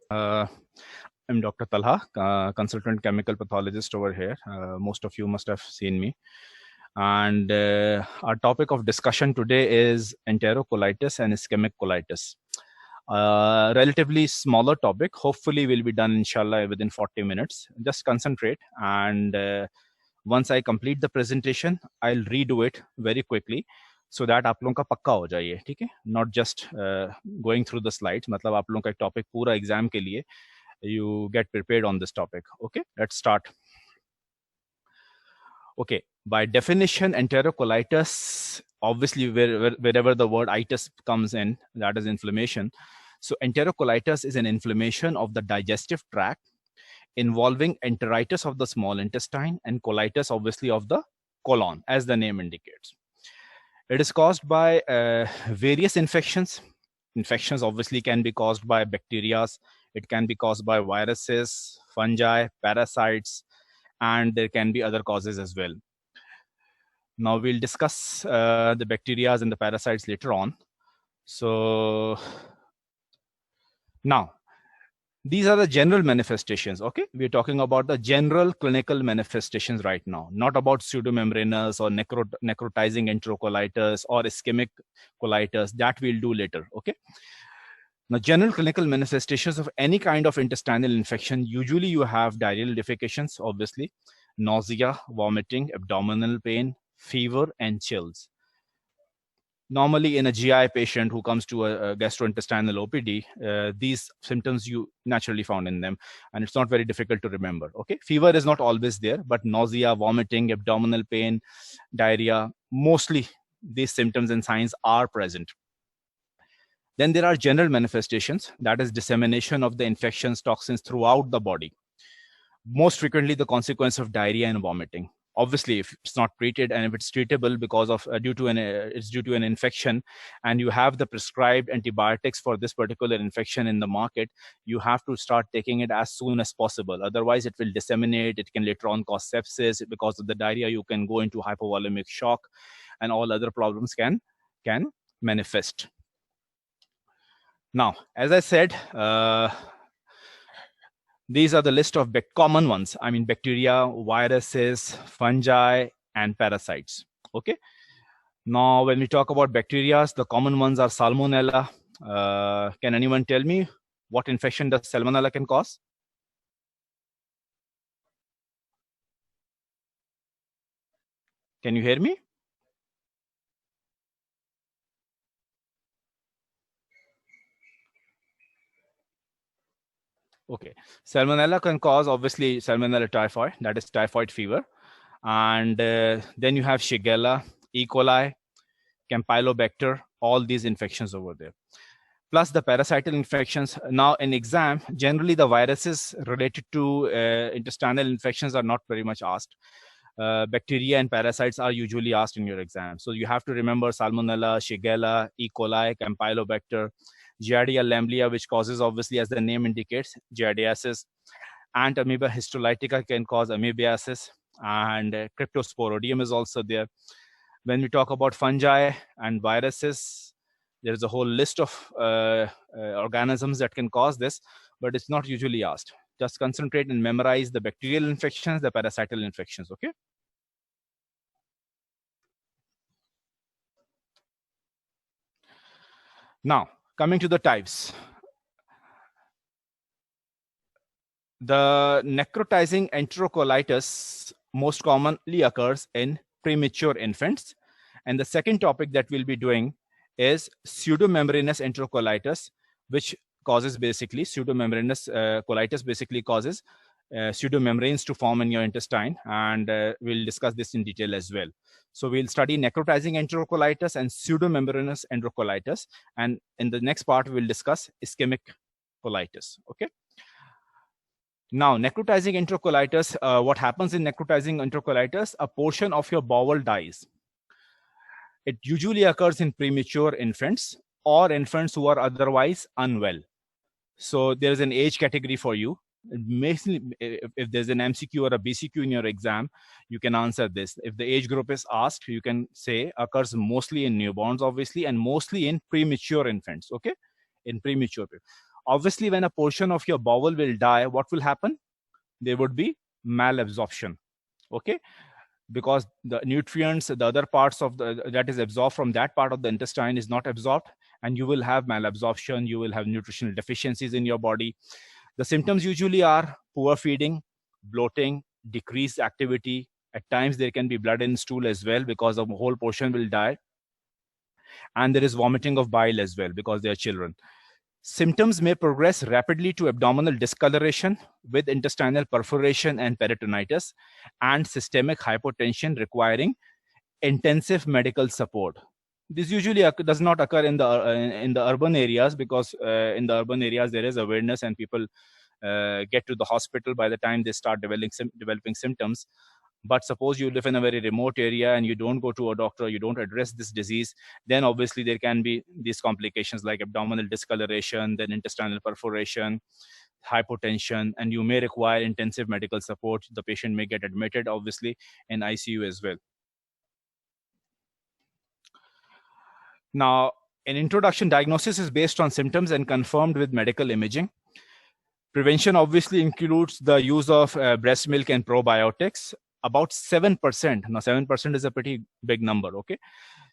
Uh, I'm Dr. Talha, consultant chemical pathologist over here. Most of you must have seen me. And our topic of discussion today is enterocolitis and ischemic colitis. Relatively smaller topic. Hopefully, will be done, inshallah, within 40 minutes. Just concentrate. And once I complete the presentation, I'll redo it very quickly so that आप लोगों का पक्का हो जाए, ठीक है? Not just going through the slides. मतलब आप लोगों का एक topic पूरा exam के लिए you get prepared on this topic. Okay, let's start. Okay, by definition, enterocolitis, obviously wherever the word itis comes in, that is inflammation. So enterocolitis is an inflammation of the digestive tract involving enteritis of the small intestine and colitis obviously of the colon, as the name indicates. It is caused by various infections. Infections obviously can be caused by bacteria. It can be caused by viruses, fungi, parasites, and there can be other causes as well. Now we'll discuss the bacteria and the parasites later on. So now, these are the general manifestations, okay? We're talking about the general clinical manifestations right now, not about pseudomembranous or necrotizing enterocolitis or ischemic colitis. That we'll do later, okay? Now, general clinical manifestations of any kind of intestinal infection, usually you have diarrheal defecations, obviously, nausea, vomiting, abdominal pain, fever, and chills. Normally, in a GI patient who comes to a gastrointestinal OPD, these symptoms you naturally found in them, and it's not very difficult to remember. Okay, fever is not always there, but nausea, vomiting, abdominal pain, diarrhea, mostly these symptoms and signs are present. Then there are general manifestations, that is dissemination of the infections, toxins throughout the body. Most frequently, the consequence of diarrhea and vomiting. Obviously, if it's not treated and if it's treatable because of due to an infection, and you have the prescribed antibiotics for this particular infection in the market, you have to start taking it as soon as possible. Otherwise, it will disseminate. It can later on cause sepsis. Because of the diarrhea, you can go into hypovolemic shock, and all other problems can manifest. Now, as I said, these are the list of common ones. I mean, bacteria, viruses, fungi, and parasites. Okay. Now, when we talk about bacteria, the common ones are Salmonella. Can anyone tell me what infection does Salmonella can cause? Can you hear me? Okay. Salmonella can cause, obviously, Salmonella typhi, that is typhoid fever. And then you have Shigella, E. coli, Campylobacter, all these infections over there. Plus the parasital infections. Now in exam, generally the viruses related to intestinal infections are not very much asked. Bacteria and parasites are usually asked in your exam. So you have to remember Salmonella, Shigella, E. coli, Campylobacter, Giardia lamblia, which causes, obviously, as the name indicates, giardiasis. And Amoeba histolytica can cause amoebiasis. And Cryptosporidium is also there. When we talk about fungi and viruses, there's a whole list of organisms that can cause this, but it's not usually asked. Just concentrate and memorize the bacterial infections, the parasital infections, okay? Now, coming to the types. The necrotizing enterocolitis most commonly occurs in premature infants. And the second topic that we'll be doing is pseudomembranous enterocolitis, which causes basically pseudomembranous colitis basically causes pseudomembranes to form in your intestine, and we'll discuss this in detail as well. So we'll study necrotizing enterocolitis and pseudomembranous enterocolitis, and in the next part we'll discuss ischemic colitis. Okay. Now, necrotizing enterocolitis, what happens in necrotizing enterocolitis? A portion of your bowel dies. It usually occurs in premature infants or infants who are otherwise unwell. So there's an age category for you. If there's an MCQ or a BCQ in your exam, you can answer this. If the age group is asked, you can say occurs mostly in newborns, obviously, and mostly in premature infants, okay? In premature. Obviously, when a portion of your bowel will die, what will happen? There would be malabsorption. Okay, because the nutrients, the other parts of that is absorbed from that part of the intestine is not absorbed, and you will have malabsorption, you will have nutritional deficiencies in your body. The symptoms usually are poor feeding, bloating, decreased activity. At times there can be blood in stool as well, because a whole portion will die. And there is vomiting of bile as well, because they are children. Symptoms may progress rapidly to abdominal discoloration with intestinal perforation and peritonitis, and systemic hypotension requiring intensive medical support. This usually does not occur in the urban areas, because in the urban areas there is awareness and people get to the hospital by the time they start developing symptoms. But suppose you live in a very remote area and you don't go to a doctor, you don't address this disease, then obviously there can be these complications like abdominal discoloration, then intestinal perforation, hypotension, and you may require intensive medical support. The patient may get admitted, obviously, in ICU as well. Now, an introduction, diagnosis is based on symptoms and confirmed with medical imaging. Prevention obviously includes the use of breast milk and probiotics. About 7%, now 7% is a pretty big number, okay?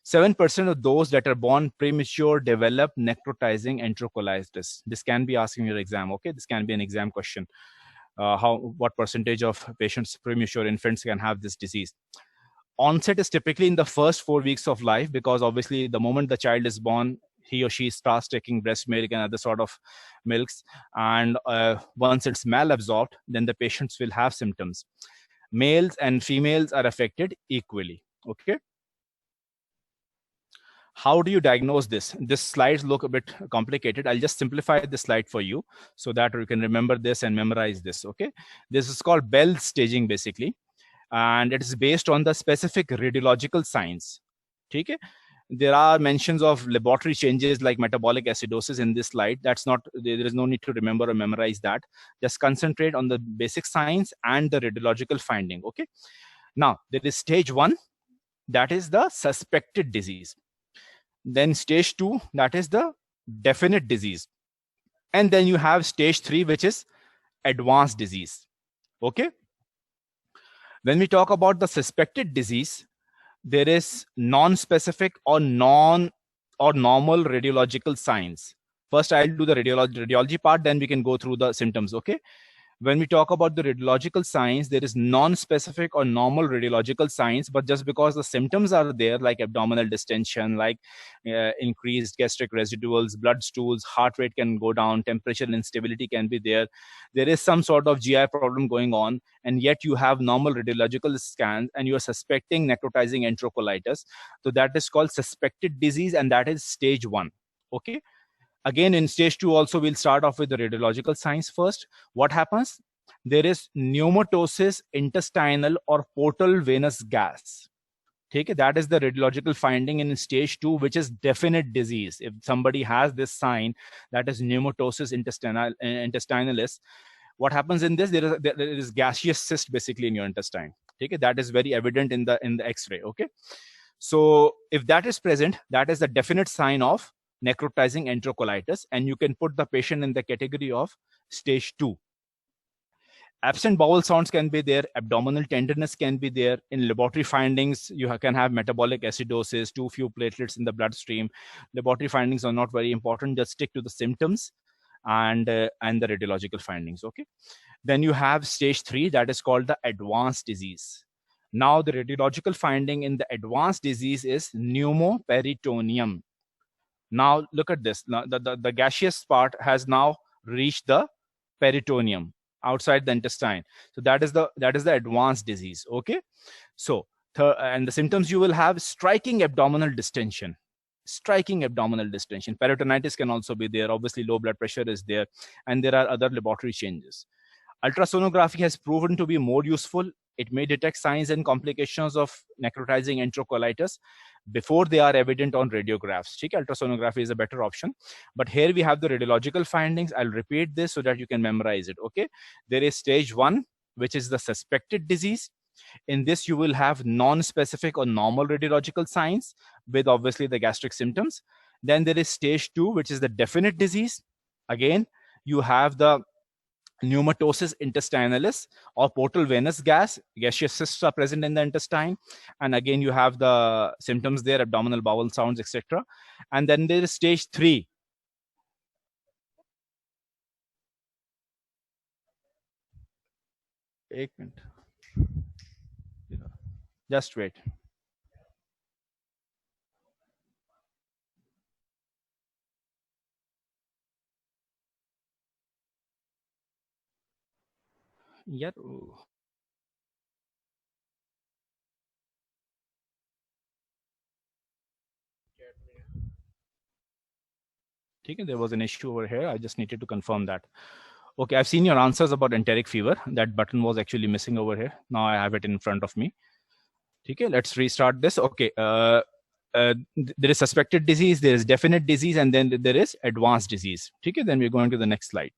7% of those that are born premature develop necrotizing enterocolitis. This can be asked in your exam, okay? This can be an exam question. What percentage of patients, premature infants, can have this disease? Onset is typically in the first 4 weeks of life, because obviously the moment the child is born, he or she starts taking breast milk and other sort of milks. And once it's malabsorbed, then the patients will have symptoms. Males and females are affected equally, okay? How do you diagnose this? This slides look a bit complicated. I'll just simplify this slide for you so that you can remember this and memorize this, okay? This is called Bell staging, basically. And it is based on the specific radiological signs. Okay? There are mentions of laboratory changes like metabolic acidosis in this slide. That's not, there is no need to remember or memorize that. Just concentrate on the basic signs and the radiological finding. Okay. Now, there is stage 1, that is the suspected disease. Then stage 2, that is the definite disease. And then you have stage 3, which is advanced disease. Okay. When we talk about the suspected disease, there is non-specific or normal radiological signs. First, I'll do the radiology part, then we can go through the symptoms, okay? When we talk about the radiological signs, there is non-specific or normal radiological signs, but just because the symptoms are there, like abdominal distension, like increased gastric residuals, blood stools, heart rate can go down, temperature instability can be there. There is some sort of GI problem going on, and yet you have normal radiological scans and you are suspecting necrotizing enterocolitis. So that is called suspected disease, and that is stage 1, okay? Again, in stage 2 also, we'll start off with the radiological signs first. What happens? There is pneumatosis, intestinal or portal venous gas. Okay, that is the radiological finding in stage 2, which is definite disease. If somebody has this sign, that is pneumatosis intestinalis, what happens in this? There is gaseous cyst basically in your intestine. Okay, that is very evident in the X-ray. Okay, so if that is present, that is the definite sign of necrotizing enterocolitis, and you can put the patient in the category of stage 2. Absent bowel sounds can be there, abdominal tenderness can be there. In laboratory findings, you can have metabolic acidosis, too few platelets in the bloodstream. Laboratory findings are not very important, just stick to the symptoms and the radiological findings, okay? Then you have stage 3, that is called the advanced disease. Now the radiological finding in the advanced disease is pneumoperitoneum. Now look at this. Now, the gaseous part has now reached the peritoneum outside the intestine. So that is the advanced disease. Okay. So and the symptoms you will have: striking abdominal distension. Peritonitis can also be there. Obviously, low blood pressure is there, and there are other laboratory changes. Ultrasonography has proven to be more useful. It may detect signs and complications of necrotizing enterocolitis before they are evident on radiographs. Ultrasonography is a better option. But here we have the radiological findings. I'll repeat this so that you can memorize it. Okay. There is stage 1, which is the suspected disease. In this, you will have non-specific or normal radiological signs with obviously the gastric symptoms. Then there is stage 2, which is the definite disease. Again, you have the pneumatosis intestinalis or portal venous gaseous cysts are present in the intestine, and again you have the symptoms there, abdominal bowel sounds, etc. And then there is stage 3. एक minute. Just wait. Yeah. Okay, there was an issue over here. I just needed to confirm that. Okay, I've seen your answers about enteric fever. That button was actually missing over here. Now I have it in front of me. Okay, let's restart this. Okay, there is suspected disease, there is definite disease, and then there is advanced disease. Okay, then we're going to the next slide.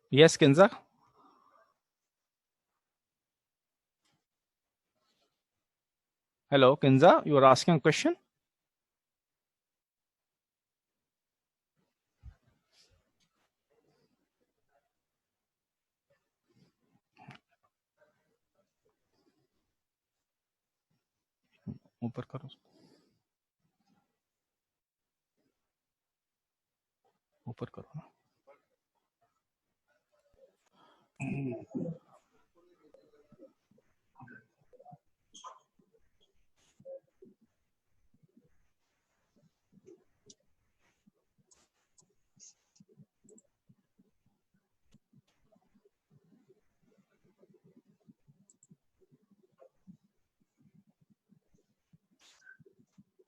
Yes, Kinza? Hello, Kinza, you were asking a question? ऊपर करो, ऊपर करो ना.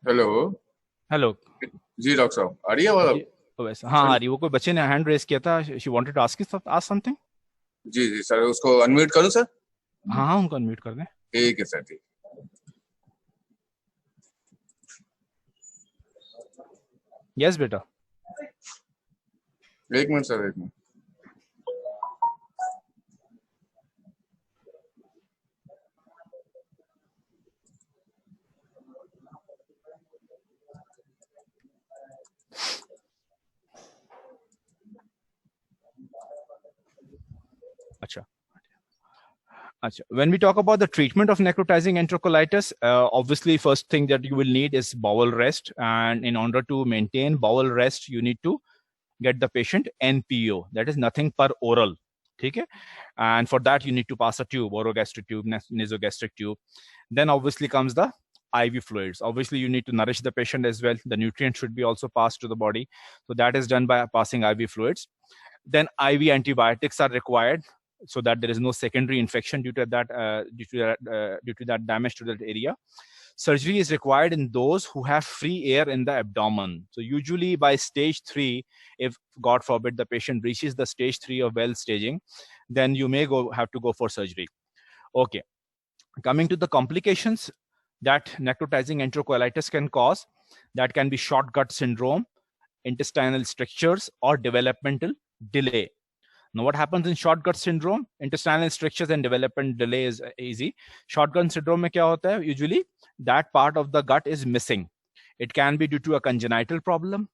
Hello hello जी doctor साहब, आ रही है आवाज? हाँ आ रही. वो कोई बच्चे ने हैंड रेस किया था. She wanted to ask something. जी जी सर, उसको अनम्यूट करूं सर? हाँ हाँ, उनको अनम्यूट कर दें. ठीक है सर, ठीक. यस बेटा. एक मिनट सर, एक मिनट. अच्छा. When we talk about the treatment of necrotizing enterocolitis, obviously first thing that you will need is bowel rest, and in order to maintain bowel rest, you need to get the patient NPO, that is nothing per oral. Okay, and for that you need to pass a tube, orogastric tube, nasogastric tube. Then obviously comes the IV fluids. Obviously you need to nourish the patient as well. The nutrients should be also passed to the body, so that is done by passing IV fluids. Then IV antibiotics are required, so that there is no secondary infection due to that damage to that area. Surgery is required in those who have free air in the abdomen. So usually by stage 3, if God forbid the patient reaches the stage 3 of well staging, then you may have to go for surgery. Okay, coming to the complications that necrotizing enterocolitis can cause, that can be short gut syndrome, intestinal strictures, or developmental delay. Now, what happens in short gut syndrome? Intestinal strictures and development delay is easy. Short gut syndrome में क्या होता है? Usually, that part of the gut is missing. It can be due to a congenital problem,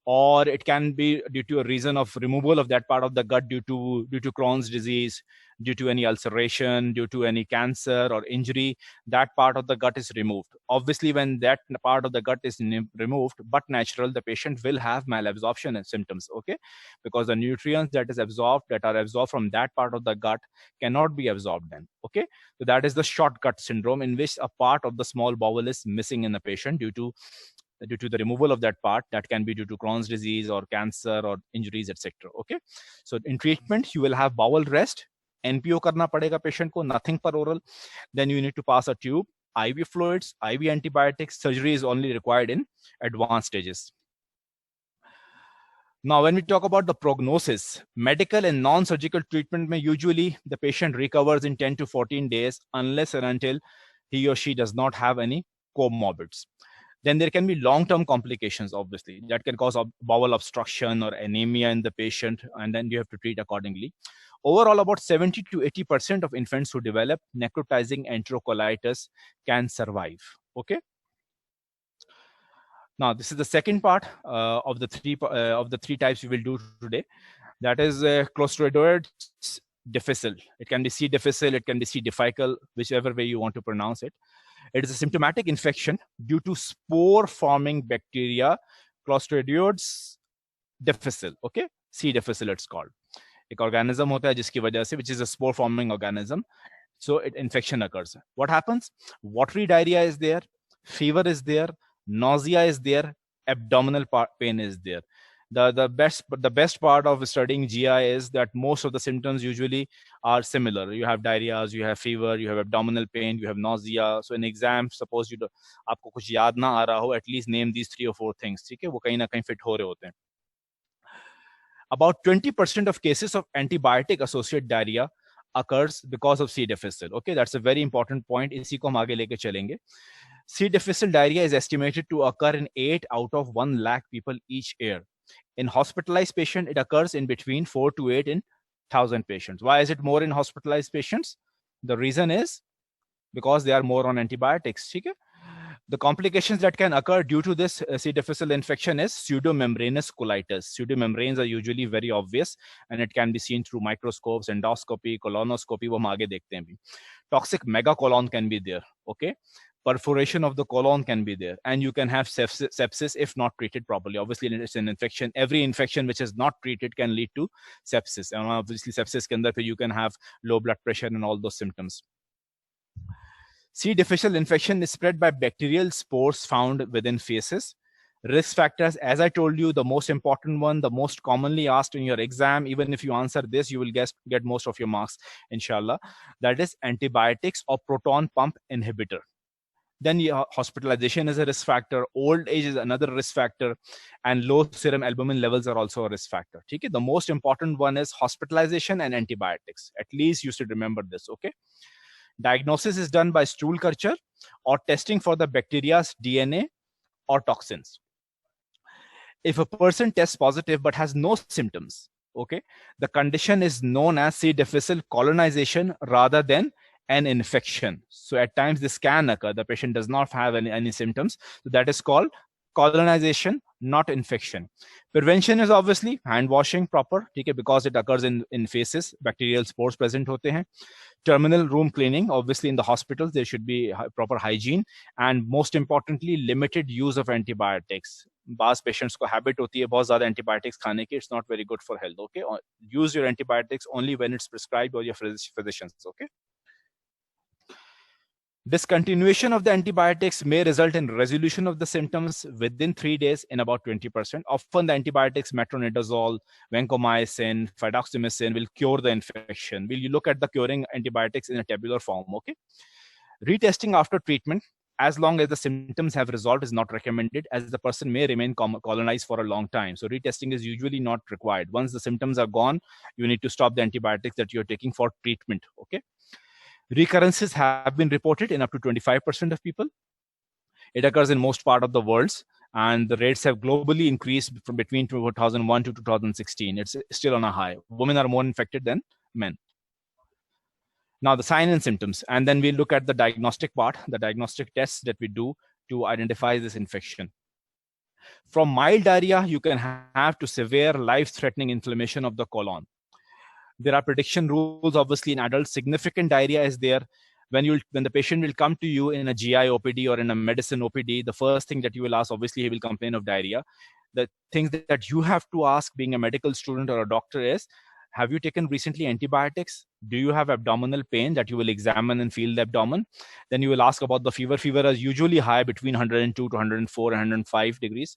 or it can be due to a reason of removal of that part of the gut due to Crohn's disease, due to any ulceration, due to any cancer or injury. That part of the gut is removed. Obviously, when that part of the gut is removed but natural, the patient will have malabsorption and symptoms. Okay, because the nutrients that are absorbed from that part of the gut cannot be absorbed then. Okay, so that is the short gut syndrome, in which a part of the small bowel is missing in the patient due to the removal of that part. That can be due to Crohn's disease or cancer or injuries, etc. Okay, so in treatment you will have bowel rest, NPO karna padega patient ko, nothing per oral. Then you need to pass a tube, IV fluids, IV antibiotics. Surgery is only required in advanced stages. Now, when we talk about the prognosis, medical and non-surgical treatment, usually the patient recovers in 10 to 14 days unless and until he or she does not have any comorbids. Then there can be long-term complications, obviously, that can cause bowel obstruction or anemia in the patient, and then you have to treat accordingly. Overall, about 70 to 80% of infants who develop necrotizing enterocolitis can survive. Okay. Now, this is the second part of the three types we will do today. That is Clostridioides difficile. It can be C. difficile, it can be C. difficile, whichever way you want to pronounce it. It is a symptomatic infection due to spore-forming bacteria, Clostridioides difficile. Okay, C. difficile it's called. एक organism होता है जिसकी वजह से, which is a spore-forming organism. So infection occurs. What happens? Watery diarrhea is there, fever is there, nausea is there, abdominal pain is there. The best part of studying GI is that most of the symptoms usually are similar. You have diarrhea, you have fever, you have abdominal pain, you have nausea. So in exam, suppose you आपको कुछ याद ना आ रहा हो, at least name these 3 or 4 things. ठीक है, वो कहीं ना कहीं fit हो रहे होते हैं. About 20% of cases of antibiotic associated diarrhea occurs because of C. difficile. Okay, that's a very important point. इसी को हम आगे लेके चलेंगे. C. difficile diarrhea is estimated to occur in 8 out of 1 lakh people each year. In hospitalized patients, it occurs in between 4 to 8 in 1,000 patients. Why is it more in hospitalized patients? The reason is because they are more on antibiotics. Okay? The complications that can occur due to this C. difficile infection is pseudomembranous colitis. Pseudomembranes are usually very obvious, and it can be seen through microscopes, endoscopy, colonoscopy. वो हम आगे देखते हैं भी. Toxic megacolon can be there. Okay. Perforation of the colon can be there, and you can have sepsis if not treated properly. Obviously, it's an infection. Every infection which is not treated can lead to sepsis, and obviously sepsis can therefore you can have low blood pressure and all those symptoms. C. difficile infection is spread by bacterial spores found within feces. Risk factors, as I told you, the most important one, the most commonly asked in your exam, even if you answer this, you will get most of your marks, inshallah. That is antibiotics or proton pump inhibitor. Then hospitalization is a risk factor, old age is another risk factor, and low serum albumin levels are also a risk factor. Okay? The most important one is hospitalization and antibiotics. At least you should remember this. Okay. Diagnosis is done by stool culture or testing for the bacteria's DNA or toxins. If a person tests positive but has no symptoms, okay, the condition is known as C. difficile colonization rather than an infection. So at times this can occur. The patient does not have any symptoms. So that is called colonization, not infection. Prevention is obviously hand washing proper, okay, because it occurs in feces. Bacterial spores present hote hain. Terminal room cleaning, obviously in the hospitals there should be proper hygiene, and most importantly limited use of antibiotics. Baaz patients ko habit hoti hai bahut zyada antibiotics khane ki. It's not very good for health. Okay, use your antibiotics only when it's prescribed by your physicians. Okay. Discontinuation of the antibiotics may result in resolution of the symptoms within 3 days in about 20%. Often the antibiotics, metronidazole, vancomycin, fidaxomicin, will cure the infection. Will you look at the curing antibiotics in a tabular form? Okay. Retesting after treatment, as long as the symptoms have resolved, is not recommended, as the person may remain colonized for a long time. So retesting is usually not required. Once the symptoms are gone, you need to stop the antibiotics that you're taking for treatment. Okay. Recurrences have been reported in up to 25% of people. It occurs in most part of the world, and the rates have globally increased from between 2001 to 2016. It's still on a high. Women are more infected than men. Now the signs and symptoms, and then we look at the diagnostic part, the diagnostic tests that we do to identify this infection. From mild diarrhea, you can have to severe life-threatening inflammation of the colon. There are prediction rules, obviously, in adults. Significant diarrhea is there. When the patient will come to you in a GI OPD or in a medicine OPD, the first thing that you will ask, obviously, he will complain of diarrhea. The things that you have to ask, being a medical student or a doctor, is, have you taken recently antibiotics? Do you have abdominal pain that you will examine and feel the abdomen? Then you will ask about the fever. Fever is usually high between 102 to 104, 105 degrees.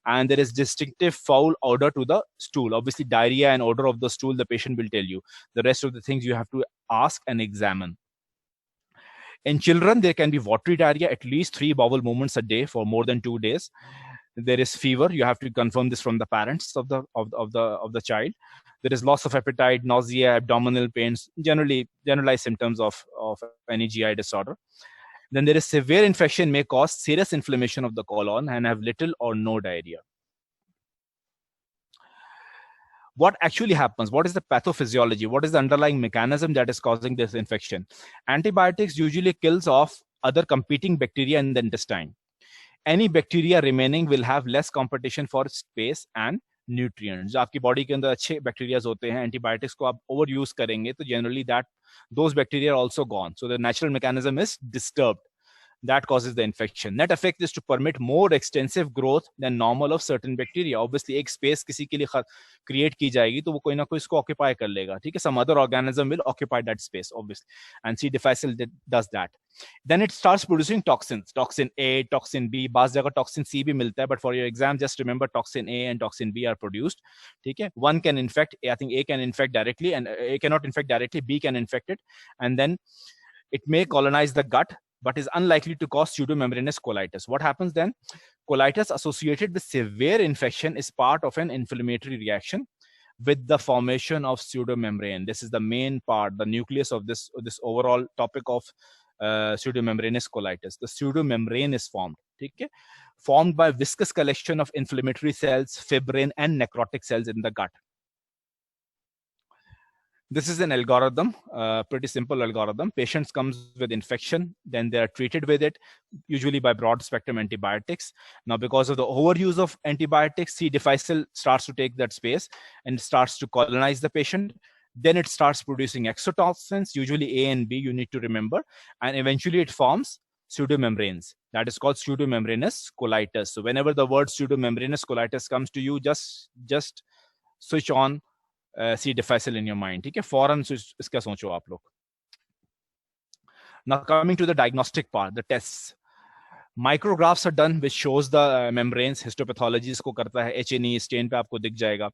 And there is distinctive foul odor to the stool. Obviously, diarrhea and odor of the stool, the patient will tell you. The rest of the things you have to ask and examine. In children, there can be watery diarrhea, at least 3 bowel movements a day for more than 2 days. There is fever. You have to confirm this from the parents of the child. There is loss of appetite, nausea, abdominal pains, generalized symptoms of any GI disorder. Then there is severe infection may cause serious inflammation of the colon and have little or no diarrhea. what actually happens? What is the pathophysiology? What is the underlying mechanism that is causing this infection? Antibiotics usually kills off other competing bacteria in the intestine. Any bacteria remaining will have less competition for space and nutrients. जो आपकी body के अंदर अच्छे bacterias होते हैं, antibiotics को आप over use करेंगे तो generally that those bacteria are also gone. So the natural mechanism is disturbed. That causes the infection. Net effect is to permit more extensive growth than normal of certain bacteria. Obviously, एक space किसी के लिए create की जाएगी तो वो कोई ना कोई इसको occupy कर लेगा, ठीक है? Some other organism will occupy that space, obviously. And C. difficile does that. Then it starts producing toxins. Toxin A, toxin B. बाज़ जगह toxin C भी मिलता है, but for your exam, just remember toxin A and toxin B are produced. ठीक है? One can infect. I think A can infect directly, and A cannot infect directly. B can infect it, and then it may colonize the gut, but is unlikely to cause pseudomembranous colitis. What happens then? Colitis associated with severe infection is part of an inflammatory reaction with the formation of pseudomembrane. This is the main part, the nucleus of this overall topic of pseudomembranous colitis. The pseudomembrane is formed, okay? Formed by viscous collection of inflammatory cells, fibrin, and necrotic cells in the gut. This is an algorithm, pretty simple algorithm. Patients comes with infection, then they are treated with it, usually by broad spectrum antibiotics. Now, because of the overuse of antibiotics, C. difficile starts to take that space and starts to colonize the patient. Then it starts producing exotoxins, usually A and B, you need to remember. And eventually it forms pseudomembranes. That is called pseudomembranous colitis. So whenever the word pseudomembranous colitis comes to you, just switch on C. difficile in your mind. ठीक है, फौरन इसका सोचो आप लोग. Now coming to the diagnostic part, the tests. Micrographs are done, which shows the membranes. Histopathology इसको करता है. H&E stain पे आपको दिख जाएगा.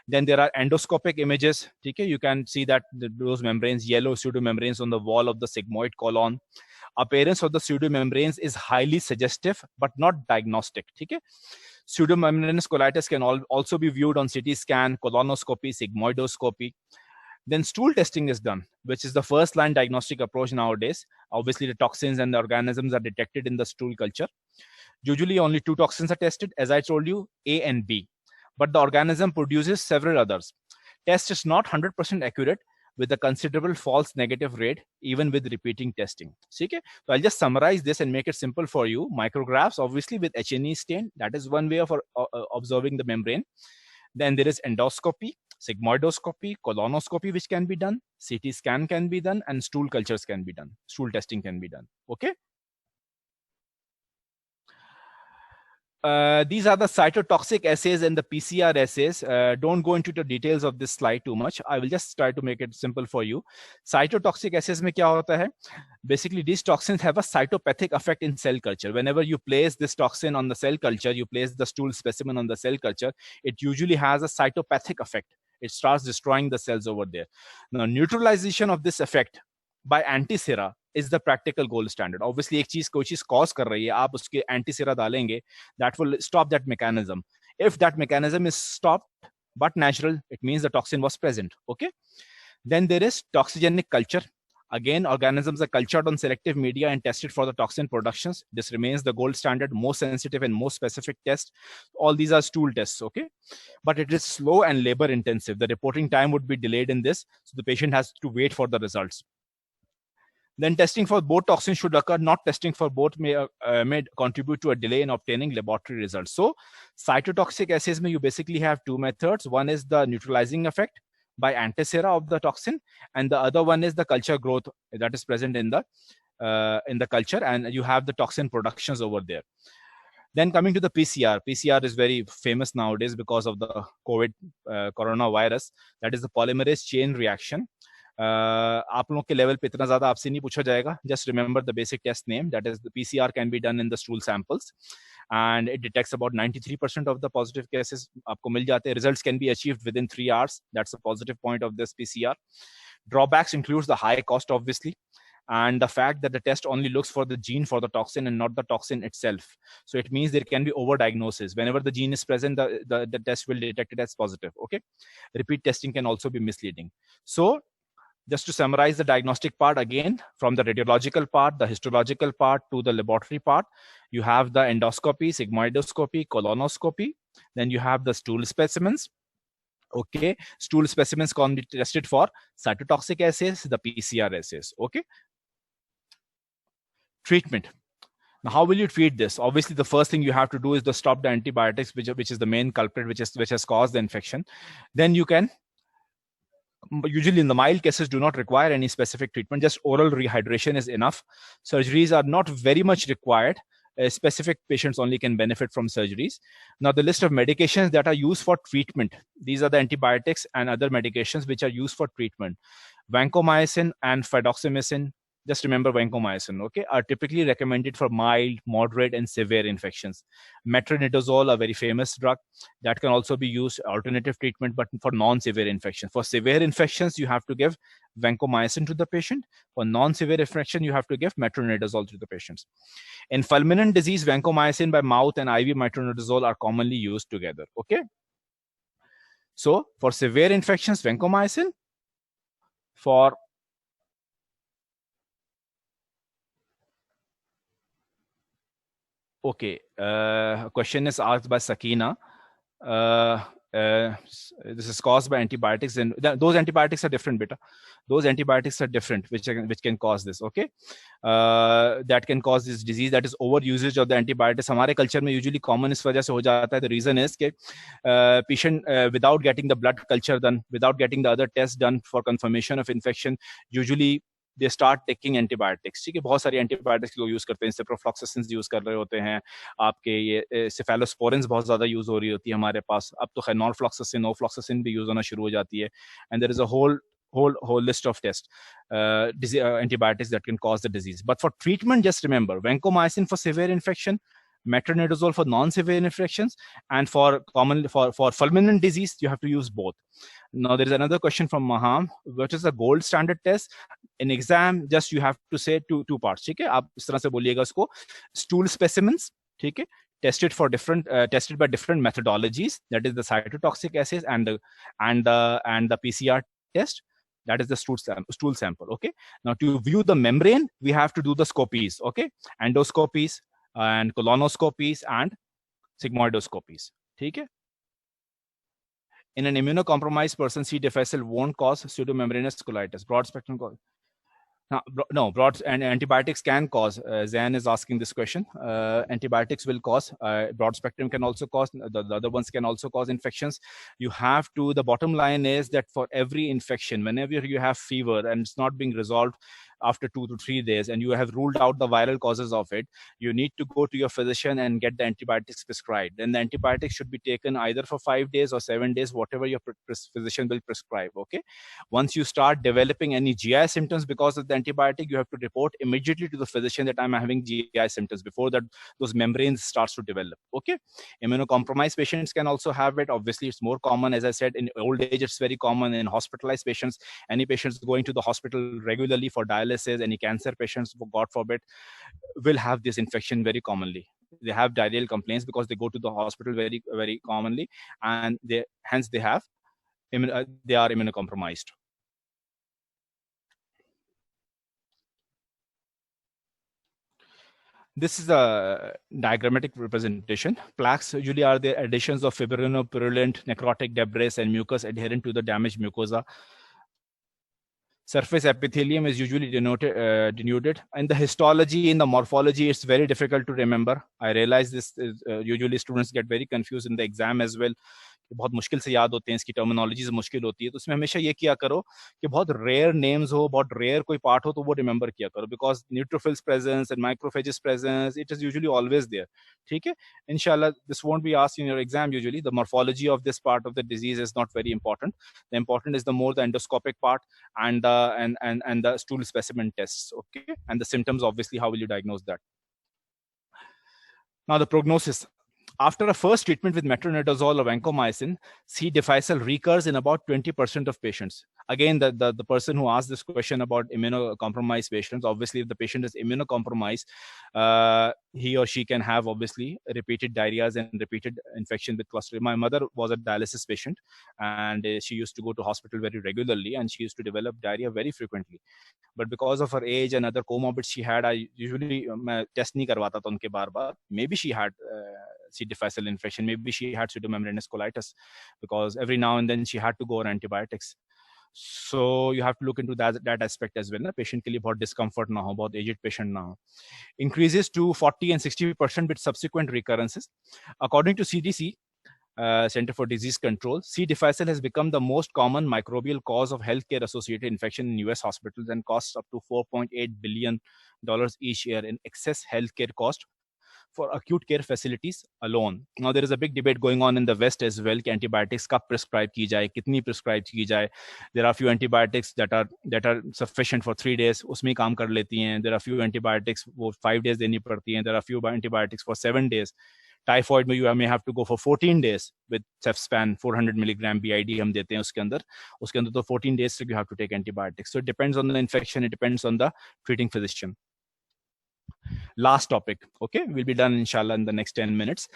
Then there are endoscopic images. ठीक है, you can see that those membranes, yellow pseudomembranes on the wall of the sigmoid colon. Appearance of the pseudomembranes is highly suggestive, but not diagnostic. ठीक है. Pseudomembranous colitis can also be viewed on CT scan, colonoscopy, sigmoidoscopy. Then stool testing is done, which is the first line diagnostic approach nowadays. Obviously, the toxins and the organisms are detected in the stool culture. Usually only 2 toxins are tested, as I told you, A and B. But the organism produces several others. Test is not 100% accurate, with a considerable false negative rate, even with repeating testing. Okay? So I'll just summarize this and make it simple for you. Micrographs, obviously with H&E stain, that is one way of observing the membrane. Then there is endoscopy, sigmoidoscopy, colonoscopy, which can be done, CT scan can be done, and stool cultures can be done. Stool testing can be done. Okay? These are the cytotoxic assays and the PCR assays. Don't go into the details of this slide too much. I will just try to make it simple for you. Cytotoxic assays में क्या होता है? Basically, these toxins have a cytopathic effect in cell culture. Whenever you place this toxin on the cell culture, you place the stool specimen on the cell culture, it usually has a cytopathic effect. It starts destroying the cells over there. Now, neutralization of this effect by antisera is the practical gold standard. Obviously, कोई चीज cause कर रही है, आप उसके antisera डालेंगे, that will stop that mechanism. If that mechanism is stopped but natural, it means the toxin was present. Okay. Then there is toxigenic culture. Again, organisms are cultured on selective media and tested for the toxin productions. This remains the gold standard, most sensitive and most specific test. All these are stool tests, okay? But it is slow and labor intensive. The reporting time would be delayed in this, so the patient has to wait for the results. Then testing for both toxins should occur. Not testing for both may contribute to a delay in obtaining laboratory results. So cytotoxic assays, you basically have 2 methods. One is the neutralizing effect by antisera of the toxin, and the other one is the culture growth that is present in the culture, and you have the toxin productions over there. Then coming to the PCR. PCR is very famous nowadays because of the COVID coronavirus. That is the polymerase chain reaction. आप लोगों के level पे इतना ज्यादा आपसे नहीं पूछा जाएगा. Just remember the basic test name. That is, the PCR can be done in the stool samples, and it detects about 93% of the positive cases. आपको मिल जाते हैं. Results can be achieved within 3 hours. That's a positive point of this PCR. Drawbacks includes the high cost, obviously, and the fact that the test only looks for the gene for the toxin and not the toxin itself. So it means there can be overdiagnosis. Whenever the gene is present, the test will detect it as positive. Okay. Repeat testing can also be misleading. So just to summarize the diagnostic part again, from the radiological part, the histological part, to the laboratory part, you have the endoscopy, sigmoidoscopy, colonoscopy. Then you have the stool specimens. Okay, stool specimens can be tested for cytotoxic assays, the PCR assays. Okay, treatment. Now, how will you treat this? Obviously, the first thing you have to do is to stop the antibiotics, which is the main culprit, which has caused the infection. Then you can, usually in the mild cases, do not require any specific treatment. Just oral rehydration is enough. Surgeries are not very much required. Specific patients only can benefit from surgeries. Now, the list of medications that are used for treatment, these are the antibiotics and other medications which are used for treatment. Vancomycin and fidaxomicin, just remember vancomycin, okay, are typically recommended for mild, moderate, and severe infections. Metronidazole, a very famous drug, that can also be used alternative treatment, but for non-severe infections. For severe infections, you have to give vancomycin to the patient. For non-severe infection, you have to give metronidazole to the patients. In fulminant disease, vancomycin by mouth and IV metronidazole are commonly used together. Okay. So for severe infections, vancomycin. For okay, question is asked by Sakina. This is caused by antibiotics, and those antibiotics are different, beta. Those antibiotics are different, which can cause this. Okay, that can cause this disease. That is over usage of the antibiotics. हमारे culture में usually common इस वजह से हो जाता है. The reason is कि patient without getting the blood culture done, without getting the other tests done for confirmation of infection, usually they start taking antibiotics. ठीक है, बहुत सारी antibiotics लोग यूज करते हैं. Ciprofloxacin यूज कर रहे होते हैं. आपके ये cephalosporins बहुत ज्यादा यूज हो रही होती है हमारे पास. अब तो खैर norfloxacin, ofloxacin भी यूज होना शुरू हो जाती है. And there is a whole list of tests, antibiotics that can cause the disease. But for treatment, just remember vancomycin for severe infection, metronidazole for non-severe infections, and for fulminant disease, you have to use both. Now, there is another question from Maham. What is the gold standard test? In exam, just you have to say two parts. ठीक है, आप इस तरह से बोलिएगा उसको. Stool specimens, ठीक है, tested by different methodologies. That is the cytotoxic assays and the PCR test. That is the stool sample. Okay. Now, to view the membrane, we have to do the scopies. Okay, endoscopies and colonoscopies and sigmoidoscopies. Okay. In an immunocompromised person, C. difficile won't cause pseudomembranous colitis. Broad spectrum cause. No, broad and antibiotics can cause. Zan is asking this question. Antibiotics will cause. Broad spectrum can also cause. The other ones can also cause infections. You have to. The bottom line is that for every infection, whenever you have fever and it's not being resolved after 2 to 3 days, and you have ruled out the viral causes of it, you need to go to your physician and get the antibiotics prescribed. Then the antibiotics should be taken either for 5 days or 7 days, whatever your physician will prescribe. Okay. Once you start developing any GI symptoms because of the antibiotic, you have to report immediately to the physician that I'm having GI symptoms. Before that, those membranes starts to develop. Okay. Immunocompromised patients can also have it. Obviously, it's more common. As I said, in old age, it's very common. In hospitalized patients, any patients going to the hospital regularly for dialysis, any cancer patients, God forbid, will have this infection very commonly. They have diarrheal complaints because they go to the hospital very, very commonly, and they are immunocompromised. This is a diagrammatic representation. Plaques usually are the additions of fibrinopurulent, necrotic debris, and mucus adherent to the damaged mucosa. Surface epithelium is usually denuded. In the histology, in the morphology, it's very difficult to remember. I realize this is, usually students get very confused in the exam as well. बहुत मुश्किल से याद होते हैं, इसकी terminology मुश्किल होती है. तो इसमें हमेशा ये किया करो कि बहुत रेयर नेम्स हो, बहुत रेयर कोई पार्ट हो, तो वो रिमेंबर किया करो, because neutrophils presence and macrophages presence, it is usually always there. ठीक है, इंशाल्लाह this won't be asked in your exam. Usually the morphology of this part of the disease is not very important. The important is the more the endoscopic part and the stool specimen tests. Okay, and the symptoms, obviously, how will you diagnose that? Now, the prognosis. After a first treatment with metronidazole or vancomycin, C. difficile recurs in about 20% of patients. Again, the person who asked this question about immunocompromised patients, obviously, if the patient is immunocompromised, he or she can have, obviously, repeated diarrheas and repeated infection with Clostridium. My mother was a dialysis patient, and she used to go to hospital very regularly, and she used to develop diarrhea very frequently. But because of her age and other comorbids she had, I usually test nahi karwata tha unke baar. Maybe she had C. difficile infection. Maybe she had pseudomembranous colitis because every now and then she had to go on antibiotics. So you have to look into that aspect as well. Na? Patient के लिए बहुत discomfort ना हो, बहुत aged patient ना हो. Increases to 40 and 60% with subsequent recurrences. According to CDC, Center for Disease Control, C. difficile has become the most common microbial cause of healthcare-associated infection in US hospitals and costs up to $4.8 billion each year in excess healthcare cost for acute care facilities alone. Now, there is a big debate going on in the West as well. कि antibiotics कब prescribe की जाए, कितनी prescribe की जाए. There are few antibiotics that are sufficient for 3 days. उसमें काम कर लेती हैं. There are few antibiotics वो 5 days देनी पड़ती हैं. There are few antibiotics for 7 days. Typhoid में you may have to go for 14 days with Cefspan 400 milligram BID हम देते हैं उसके अंदर तो 14 days तक you have to take antibiotics. So it depends on the infection. It depends on the treating physician. Last topic, okay, we'll be done inshallah in the next 10 minutes.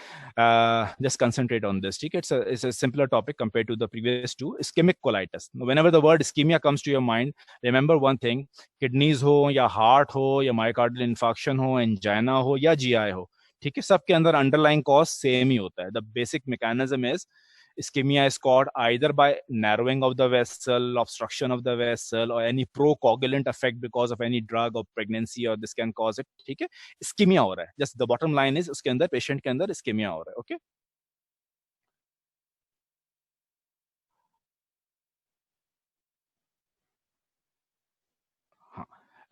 Just concentrate on this. It's a simpler topic compared to the previous two. Ischemic colitis. Whenever the word ischemia comes to your mind, remember one thing: kidneys ho ya heart ho ya myocardial infarction ho, angina ho ya GI ho, ठीक है, सबके अंदर underlying cause same ही होता है. The basic mechanism is ischemia is caused either by narrowing of the vessel, obstruction of the vessel, or any procoagulant effect because of any drug or pregnancy, or this can cause it. ठीक है, ischemia हो रहा है. Just the bottom line is उसके अंदर patient के अंदर ischemia हो रहा है. Okay.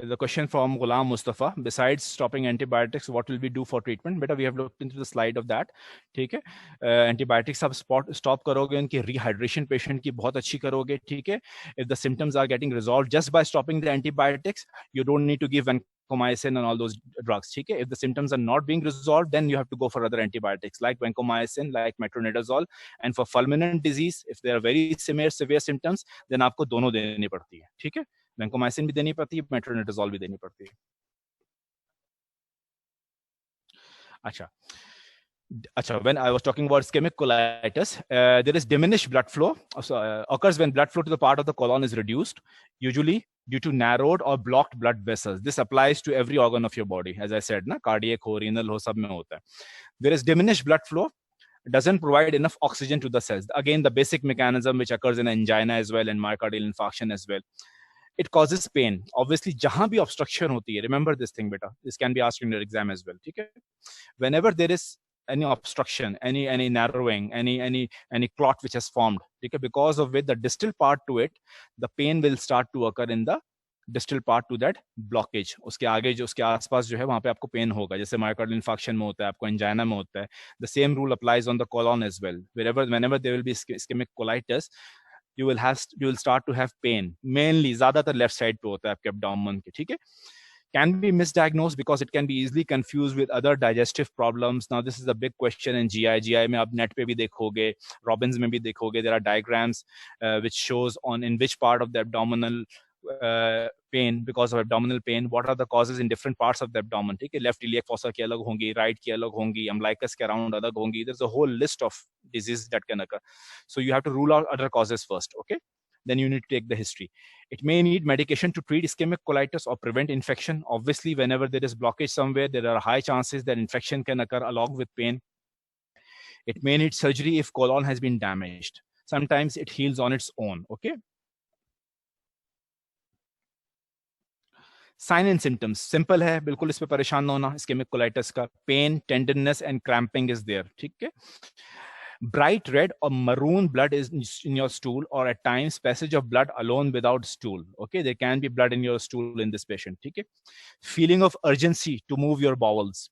The question from Ghulam Mustafa: besides stopping antibiotics, what will we do for treatment? Beta, we have looked into the slide of that. ठीक है, antibiotics आप stop करोगे, उनकी rehydration patient की बहुत अच्छी करोगे. ठीक है, if the symptoms are getting resolved just by stopping the antibiotics, you don't need to give vancomycin and all those drugs. ठीक है, if the symptoms are not being resolved, then you have to go for other antibiotics like vancomycin, like metronidazole. And for fulminant disease, if there are very severe symptoms, then आपको दोनों देनी पड़ती है. ठीक है, vancomycin भी देनी पड़ती है, metronidazole भी देनी पड़ती है. अच्छा, when I was talking about ischemic colitis, there is diminished blood flow. Occurs when blood flow to the part of the colon is reduced, usually due to narrowed or blocked blood vessels. This applies to every organ of your body, as I said, na, cardiac ho, renal ho, सब में होता है. There is diminished blood flow, doesn't provide enough oxygen to the cells. Again, the basic mechanism which occurs in angina as well and myocardial infarction as well. It causes pain. Obviously, जहां भी obstruction होती है, remember this thing, beta. This can be asked in your exam as well. ठीक है? Whenever there is any obstruction, any narrowing, any clot which has formed, ठीक है? Because of which the distal part to it, the pain will start to occur in the distal part to that blockage. उसके आगे जो उसके आसपास जो है वहां पे आपको पेन होगा, जैसे myocardial infarction में होता है, आपको angina में होता है. The same rule applies on the colon as well. Whenever there will be ischemic colitis, you will start to have pain. Mainly ज़्यादातर left side पे होता है आपके abdomen के. ठीक है? Can be misdiagnosed because it can be easily confused with other digestive problems. Now, this is a big question in GI. GI में आप net पे भी देखोगे, Robbins में भी देखोगे. There are diagrams which shows on in which part of the abdominal pain, because of abdominal pain, what are the causes in different parts of the abdomen. ठीक है, left iliac fossa की अलग होंगी, right की अलग होंगी, umbilicus के around अलग होंगी. There's a whole list of diseases that can occur. So you have to rule out other causes first. Okay, then you need to take the history. It may need medication to treat ischemic colitis or prevent infection. Obviously, whenever there is blockage somewhere, there are high chances that infection can occur along with pain. It may need surgery if colon has been damaged. Sometimes it heals on its own. Okay. Sign and symptoms simple है, बिल्कुल इस पे परेशान ना होना. ischemic colitis का pain, tenderness and cramping is there. ठीक है. Bright red or maroon blood is in your stool, or at times passage of blood alone without stool. Okay, there can be blood in your stool in this patient. Okay, feeling of urgency to move your bowels.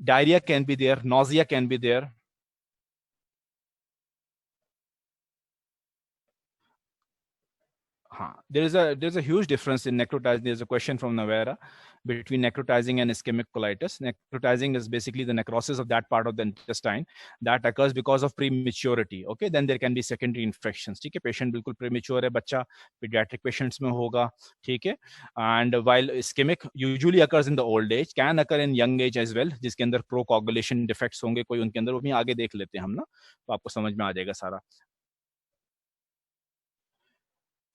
Diarrhea can be there, nausea can be there. There's a huge difference in necrotizing. There's a question from Navera between necrotizing and ischemic colitis. Necrotizing is basically the necrosis of that part of the intestine that occurs because of prematurity. Okay, then there can be secondary infections. ठीक है, patient बिल्कुल premature है, बच्चा pediatric patients में होगा. ठीक है, and while ischemic usually occurs in the old age, can occur in young age as well, जिसके अंदर procoagulation defects होंगे कोई उनके अंदर, वो भी आगे देख लेते हैं हम ना, तो आपको समझ में आ जाएगा सारा.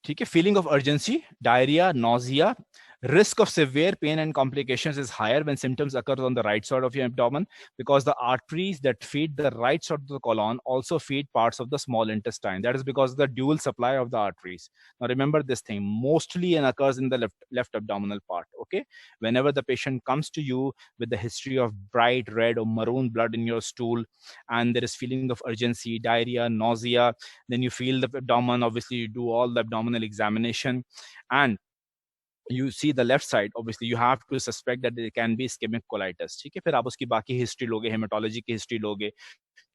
ठीक है, feeling of urgency, diarrhea, nausea, Risk of severe pain and complications is higher when symptoms occur on the right side of your abdomen, because the arteries that feed the right side of the colon also feed parts of the small intestine. That is because of the dual supply of the arteries. Now remember this thing, mostly and occurs in the left abdominal part. Okay, whenever the patient comes to you with the history of bright red or maroon blood in your stool, and there is feeling of urgency, diarrhea, nausea, then you feel the abdomen, obviously you do all the abdominal examination, and you see the left side, obviously you have to suspect that there can be ischemic colitis. ठीक है, फिर आप उसकी बाकी history लोगे, haematology की history लोगे,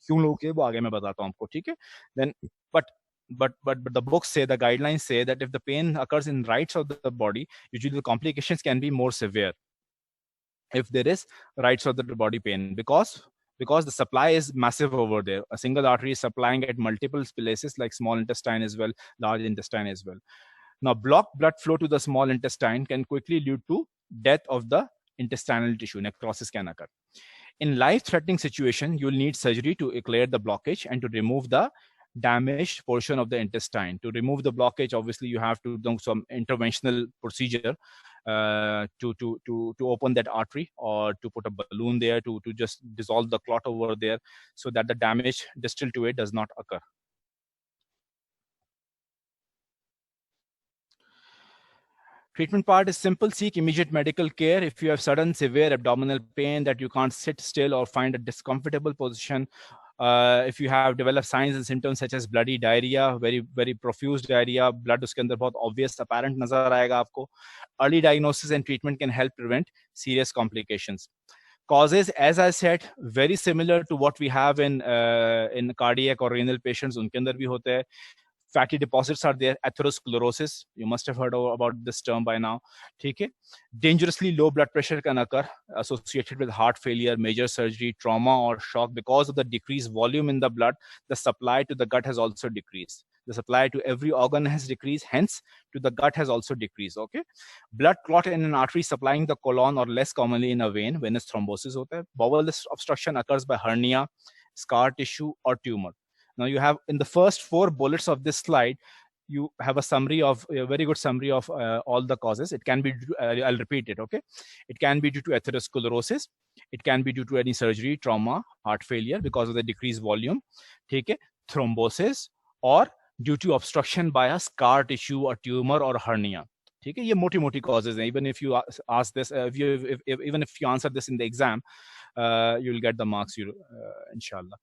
क्यों लोगे वो आगे मैं बताता हूं आपको. ठीक है, then but the books say, the guidelines say that if the pain occurs in right side of the body, usually the complications can be more severe if there is right side of the body pain, because the supply is massive over there. A single artery is supplying at multiple places like small intestine as well, large intestine as well. Now, blocked blood flow to the small intestine can quickly lead to death of the intestinal tissue. Necrosis can occur. In life-threatening situation, you'll need surgery to clear the blockage and to remove the damaged portion of the intestine. To remove the blockage, obviously you have to do some interventional procedure to open that artery, or to put a balloon there to just dissolve the clot over there, so that the damage distal to it does not occur. Treatment part is simple. Seek immediate medical care. If you have sudden severe abdominal pain that you can't sit still or find a discomfortable position, if you have developed signs and symptoms such as bloody diarrhea, very profuse diarrhea, blood उसके अंदर बहुत obvious apparent नजर आएगा आपको, early diagnosis and treatment can help prevent serious complications. Causes, as I said, very similar to what we have in cardiac or renal patients, उनके अंदर भी होते हैं. Fatty deposits are there. Atherosclerosis, you must have heard about this term by now. Okay? Dangerously low blood pressure can occur associated with heart failure, major surgery, trauma, or shock. Because of the decreased volume in the blood, the supply to the gut has also decreased. The supply to every organ has decreased, hence to the gut has also decreased. Okay, blood clot in an artery supplying the colon, or less commonly in a vein, venous thrombosis hota hai. Bowel obstruction occurs by hernia, scar tissue, or tumor. Now you have in the first 4 bullets of this slide, you have a summary of a very good summary of all the causes. It can be, I'll repeat it. Okay, it can be due to atherosclerosis. It can be due to any surgery, trauma, heart failure because of the decreased volume. Okay, thrombosis, or due to obstruction by a scar tissue or tumor or hernia. ठीक है, ये मोटी causes हैं. Even if you ask this, even if you answer this in the exam, you'll get the marks. Inshallah.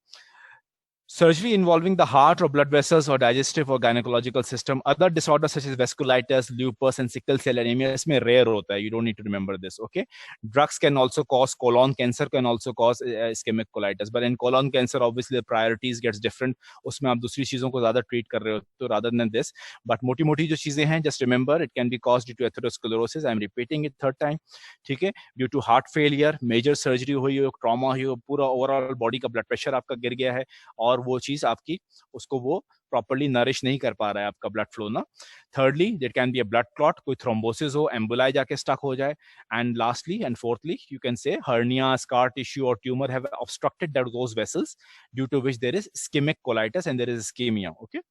Surgery involving the heart or blood vessels or digestive or gynecological system. Other disorders such as vasculitis, lupus, and sickle cell anemia, इसमें rare होता है. You don't need to remember this. Okay. Drugs can also cause colon cancer, can also cause ischemic colitis. But in colon cancer, obviously the priorities gets different. उसमें आप दूसरी चीजों को ज़्यादा treat कर रहे हो तो rather than this. But मोटी जो चीजें हैं, just remember it can be caused due to atherosclerosis. I'm repeating it 3rd time. ठीक है. Due to heart failure, major surgery हुई हो, trauma हुई हो, पूरा overall body का blood pressure आपका गिर गया है, और वो चीज आपकी उसको वो प्रॉपर्ली नरिश नहीं कर पा रहा है आपका ब्लड फ्लो ना. Thirdly, there can be a blood clot, कोई thrombosis हो, emboli जाके stuck हो जाए. And lastly and fourthly, you can say hernia, scar tissue, or tumor have obstructed those vessels, due to which there is ischemic colitis and there is ischemia. Okay.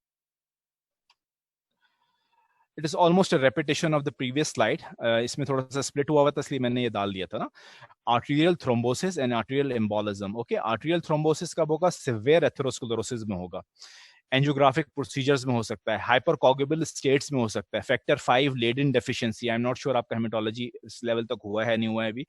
It is almost a repetition of the previous slide. इसमें थोड़ा सा split हुआ था, इसलिए मैंने ये डाल दिया था ना. Arterial thrombosis and arterial embolism. Okay, arterial thrombosis कब होगा? Severe atherosclerosis में होगा. एंजियोग्राफिक प्रोसीजर्स में हो सकता है, हाइपरकॉगुबल स्टेट्स में हो सकता है, factor 5 Leiden deficiency. I am not sure आपका हेमेटोलॉजी इस लेवल तक हुआ है नहीं हुआ है अभी.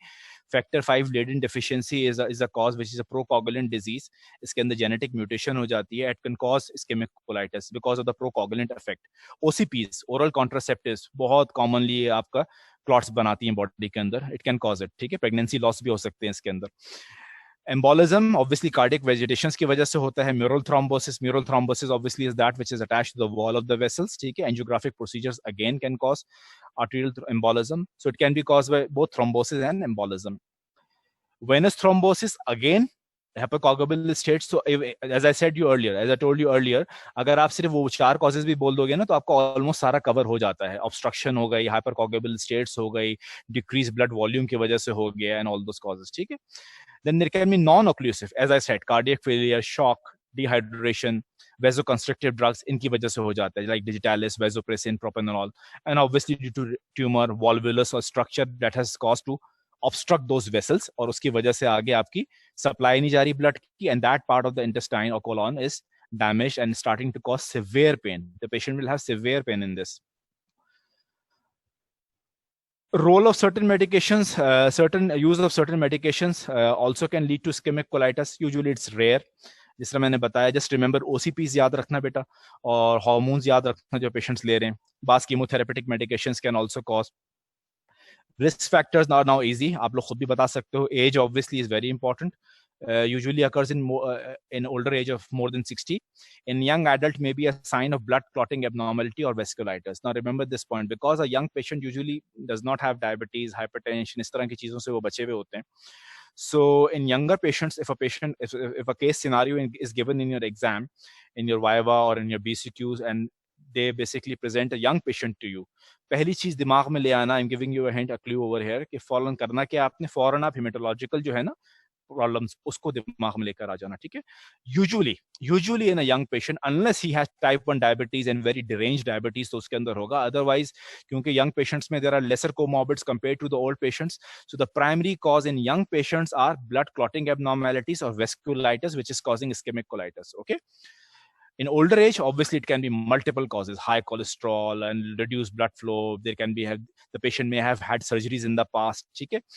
Factor 5 Leiden deficiency is a cause which is a procoagulant disease. इसके अंदर जेनेटिक म्यूटेशन हो जाती है. It can cause ischaemic colitis because of the procoagulant effect. OCPs, oral contraceptives, बहुत कॉमनली आपका क्लॉट्स बनाती हैं बॉडी के अंदर. It can cause it. ठीक है, प्रेगनेंसी लॉस भी हो सकते हैं इसके अंदर. Embolism, obviously cardiac vegetations की वजह से होता है. Mural thrombosis obviously is that which is attached to the wall of the vessels. ठीक है, angiographic procedures again can cause arterial embolism. So it can be caused by both thrombosis and embolism. Venous thrombosis, again hypercoagulable states. So as I told you earlier, अगर आप सिर्फ वो 4 causes भी बोल दोगे ना, तो आपको almost सारा cover हो जाता है. Obstruction हो गई, hypercoagulable states हो गई, decreased blood volume की वजह से हो गया, and all those causes. ठीक है. Then there can be non-occlusive, as I said, cardiac failure, shock, dehydration, vasoconstrictive drugs, इनकी वजह से हो जाता है, like digitalis, vasopressin, propranolol, and obviously due to tumor, volvulus or structure that has caused to obstruct those vessels, और उसकी वजह से आगे आपकी सप्लाई नहीं जा रही ब्लड की, and that part of the intestine or colon is damaged and starting to cause severe pain. The patient will have severe pain in this. Role of certain medications, certain use of certain medications also can lead to ischemic colitis. Usually it's rare. जिस तरह मैंने बताया, just remember OCPs याद रखना बेटा, और hormones याद रखना जो पेशेंट्स ले रहे हैं. बास chemotherapeutic medications can also cause. Risk factors are now easy. आप लोग खुद भी बता सकते हो. Age obviously is very important. Usually occurs in older age of more than 60. In young adult may be a sign of blood clotting abnormality or vasculitis. Now remember this point, because a young patient usually does not have diabetes, hypertension, इस तरह की चीजों से वो बचे हुए होते हैं. So in younger patients, if a case scenario is given in your exam, in your viva or in your BCQs, and they basically present a young patient to you, पहली चीज दिमाग में ले आना, I'm giving you a hint, a clue over here, कि फौरन करना क्या आपने, फौरन आप hematological जो है ना प्रॉब्लम्स, उसको दिमाग में लेकर आ जाना, ठीक है. Usually in a young patient, unless he has type 1 diabetes and very deranged diabetes, तो उसके अंदर होगा. अदरवाइज क्योंकि यंग पेशेंट्स में there are lesser comorbids compare to the old patients, so the primary cause in young patients are blood clotting abnormalities और vasculitis which is causing ischaemic colitis. Okay. In older age, obviously, it can be multiple causes: high cholesterol and reduced blood flow. There can be the patient may have had surgeries in the past. Okay,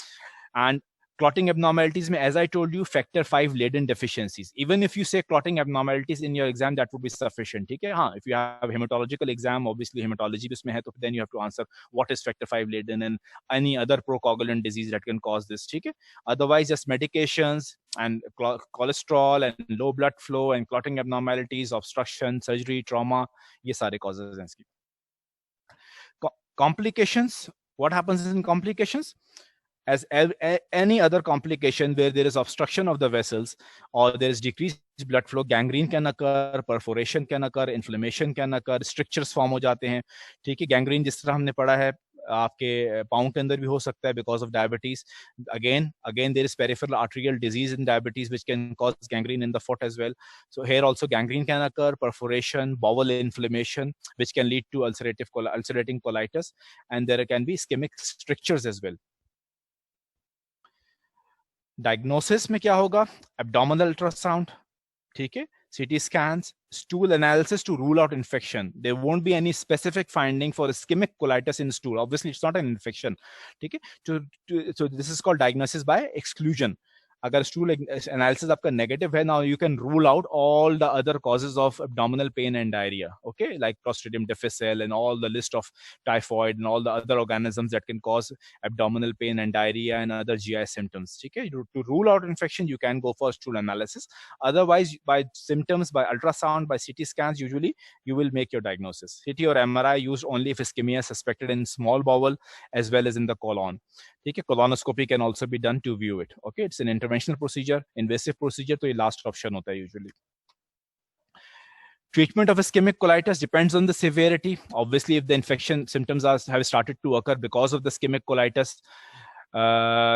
and clotting abnormalities may, as I told you, factor 5 laden deficiencies. Even if you say clotting abnormalities in your exam, that would be sufficient. Okay, if you have hematological exam, obviously hematology bisme hai, to then you have to answer what is factor 5 laden and any other procoagulant disease that can cause this. Okay, otherwise just medications and cholesterol and low blood flow and clotting abnormalities, obstruction, surgery, trauma, ye sare causes hain iski. Complications. What happens in complications? As any other complication where there is obstruction of the vessels or there is decreased blood flow, gangrene can occur, perforation can occur, inflammation can occur, strictures form हो जाते हैं. ठीक है, gangrene जिस तरह हमने पढ़ा है आपके पाँव के अंदर भी हो सकता है because of diabetes. Again there is peripheral arterial disease in diabetes which can cause gangrene in the foot as well. So here also gangrene can occur, perforation, bowel inflammation which can lead to ulcerating colitis, and there can be ischemic strictures as well. Diagnosis में क्या होगा? Abdominal ultrasound, ठीक है, CT scans, stool analysis to rule out infection. There won't be any specific finding for ischemic colitis in stool. Obviously, it's not an infection. Okay? So this is called diagnosis by exclusion. अगर stool analysis आपका negative है, now you can rule out all the other causes of abdominal pain and diarrhea. Okay, like Clostridium difficile and all the list of typhoid and all the other organisms that can cause abdominal pain and diarrhea and other GI symptoms. Okay, to rule out infection, you can go for stool analysis. Otherwise, by symptoms, by ultrasound, by CT scans, usually you will make your diagnosis. CT or MRI used only if ischemia suspected in small bowel as well as in the colon. Okay, colonoscopy can also be done to view it. Okay, it's an interventional procedure, invasive procedure, तो ये last option होता है usually. Treatment of ischemic colitis depends on the severity. Obviously, if the infection symptoms have started to occur because of the ischemic colitis,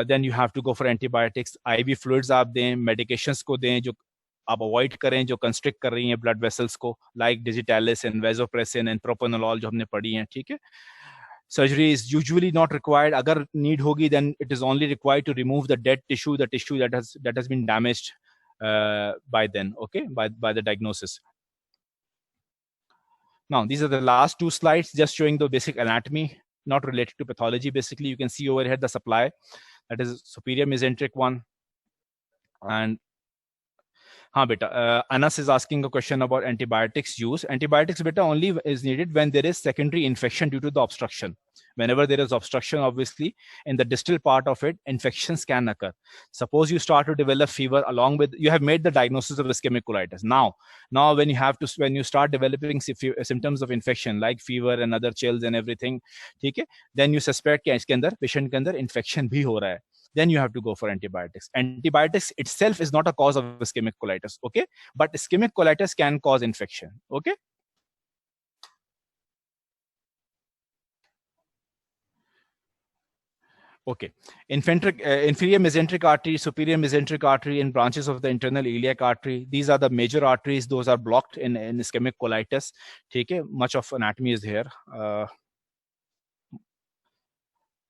then you have to go for antibiotics. IV fluids आप दें, medications को दें जो आप avoid करें जो constrict कर रही हैं blood vessels को, like digitalis and vasopressin and propranolol जो हमने पढ़ी हैं. ठीक है. Surgery is usually not required. Agar need hogi, then it is only required to remove the dead tissue, the tissue that has been damaged by then. Okay, by the diagnosis. Now these are the last two slides, just showing the basic anatomy, not related to pathology. Basically, you can see over here the supply, that is superior mesenteric one. And beta, Anas is asking a question about antibiotics use. Antibiotics beta only is needed when there is secondary infection due to the obstruction. Whenever there is obstruction, obviously, in the distal part of it, infections can occur. Suppose you start to develop fever along with, you have made the diagnosis of ischemic colitis. Now when you start developing symptoms of infection like fever and other chills and everything, okay, then you suspect कि इसके अंदर patient के अंदर infection भी हो रहा है. Then you have to go for antibiotics. Antibiotics itself is not a cause of ischemic colitis, okay? But ischemic colitis can cause infection, okay? Okay. Inferior mesenteric artery, superior mesenteric artery, and branches of the internal iliac artery. These are the major arteries. Those are blocked in ischemic colitis. Okay. Much of anatomy is here.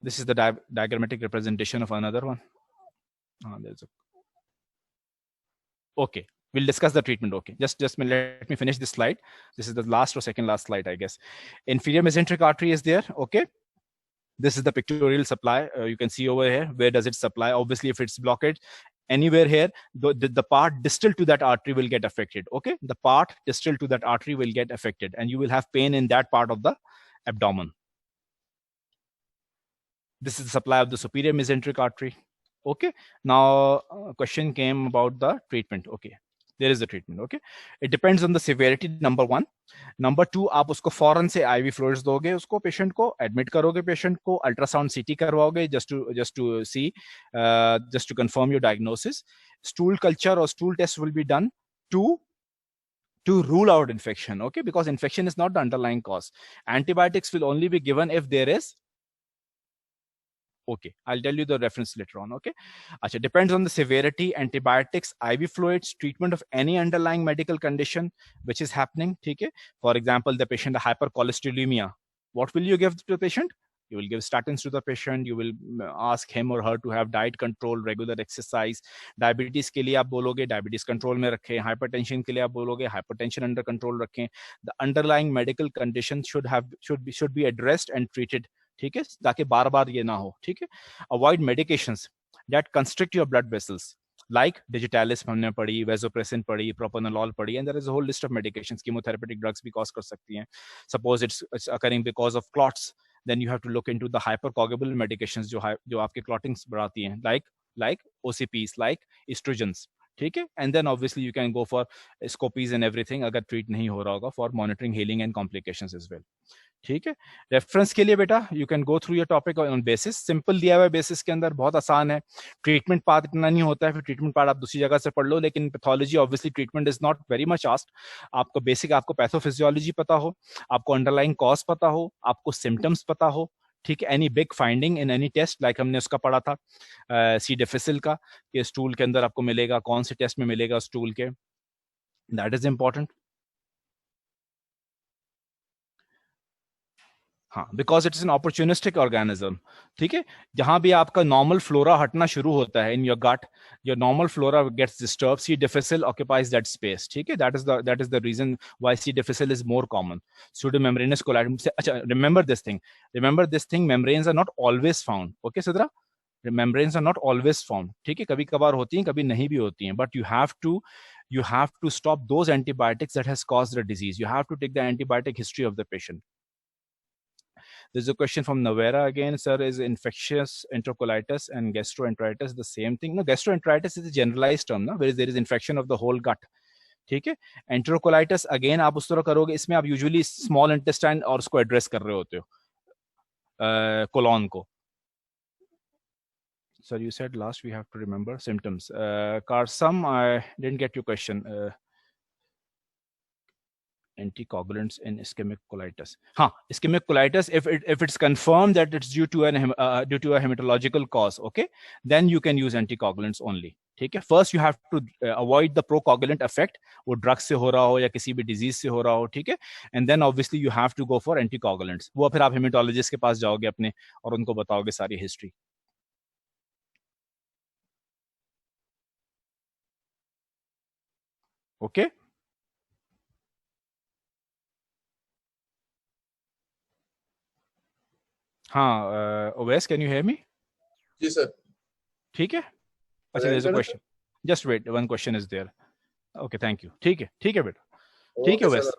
This is the diagrammatic representation of another one. Okay. We'll discuss the treatment. Okay. Just let me finish this slide. This is the last or second last slide, I guess. Inferior mesenteric artery is there. Okay. This is the pictorial supply. You can see over here. Where does it supply? Obviously, if it's blockage anywhere here, the part distal to that artery will get affected. Okay. The part distal to that artery will get affected, and you will have pain in that part of the abdomen. This is the supply of the superior mesenteric artery. Okay. Now, question came about the treatment. Okay. There is a treatment. Okay. It depends on the severity, number one. Number 2, आप उसको फौरन से ivy fluids दोगे, उसको patient को admit करोगे, patient को ultrasound CT करवाओगे, just to confirm your diagnosis. Stool culture और stool test will be done to rule out infection. Okay, because infection is not the underlying cause. Antibiotics will only be given if there is. Okay, I'll tell you the reference later on. Okay, Achha, depends on the severity. Antibiotics, IV fluids, treatment of any underlying medical condition which is happening. Okay, for example, the patient hypercholesterolemia. What will you give to the patient? You will give statins to the patient. You will ask him or her to have diet control, regular exercise. Diabetes के लिए आप बोलोगे diabetes control में रखें. Hypertension के लिए आप बोलोगे hypertension under control रखें. The underlying medical condition should be addressed and treated. ठीक है, ताकि बार बार ये ना हो. ठीक है. Avoid medications that constrict your blood vessels. Like digitalis हमने पढ़ी, vasopressin पढ़ी, propranolol पढ़ी, and there is a whole list of medications. Chemotherapeutic drugs भी cause कर सकती हैं. Suppose it's occurring because of clots, then you have to look into the hypercoagulable medications जो आपके clottings बढ़ाती हैं, like OCPs, like estrogens. ठीक है. And then obviously you can go for scopies and everything अगर treat नहीं हो रहा होगा, for monitoring healing and complications as well. ठीक है. रेफरेंस के लिए बेटा you can go through your topic on basis. Simple दिया हुआ बेसिस के अंदर बहुत आसान है. ट्रीटमेंट पार्ट इतना नहीं होता है, फिर ट्रीटमेंट पार्ट आप दूसरी जगह से पढ़ लो. लेकिन pathology obviously treatment is not very much asked. आपको बेसिक, आपको पैथोफिजियोलॉजी पता हो, आपको अंडरलाइंग कॉज पता हो, आपको सिम्टम्स पता हो. ठीक है. Any big finding in any test, like हमने उसका पढ़ा था सी डिफिसिल का, कि स्टूल के अंदर आपको मिलेगा, कौन से टेस्ट में मिलेगा स्टूल के, दैट इज इंपॉर्टेंट. हाँ, because it is an opportunistic organism. ठीक है. जहां भी आपका नॉर्मल फ्लोरा हटना शुरू होता है in your gut, your normal flora gets disturb. C difficile occupies that space. ठीक है. That is the reason why C difficile is more common. Pseudomembranous colitis. अच्छा, remember this thing, membranes are not always found. Okay Sidra, membranes are not always found. ठीक है. कभी कभार होती हैं, कभी नहीं भी होती हैं. But you have to stop those antibiotics that has caused the disease. You have to take the antibiotic history of the patient. There's a question from Navera again, sir. Is infectious enterocolitis and gastroenteritis the same thing? No, gastroenteritis is a generalized term, ना, whereas there is infection of the whole gut. ठीक है. Enterocolitis again आप उस तरह करोगे, इसमें आप usually small intestine और उसको address कर रहे होते हो, colon को. Sir, you said last we have to remember symptoms. Karsam, I didn't get your question. Anticoagulants in ischemic colitis. Ischemic colitis, if it's confirmed that it's due to a hematological cause, okay, then you can use anticoagulants only. ठीक है. First you have to avoid the procoagulant effect, वो drug से हो रहा हो या किसी भी डिजीज से हो रहा हो. ठीक है. And then obviously you have to go for anticoagulants. वो फिर आप हेमेटोलॉजिस्ट के पास जाओगे अपने और उनको बताओगे सारी हिस्ट्री. Okay. हाँ, Oves, can you hear me? जी सर. ठीक है. अच्छा, there's a question. Just wait, one question is there. Okay, thank you. ठीक है बेटा. ठीक है Oves.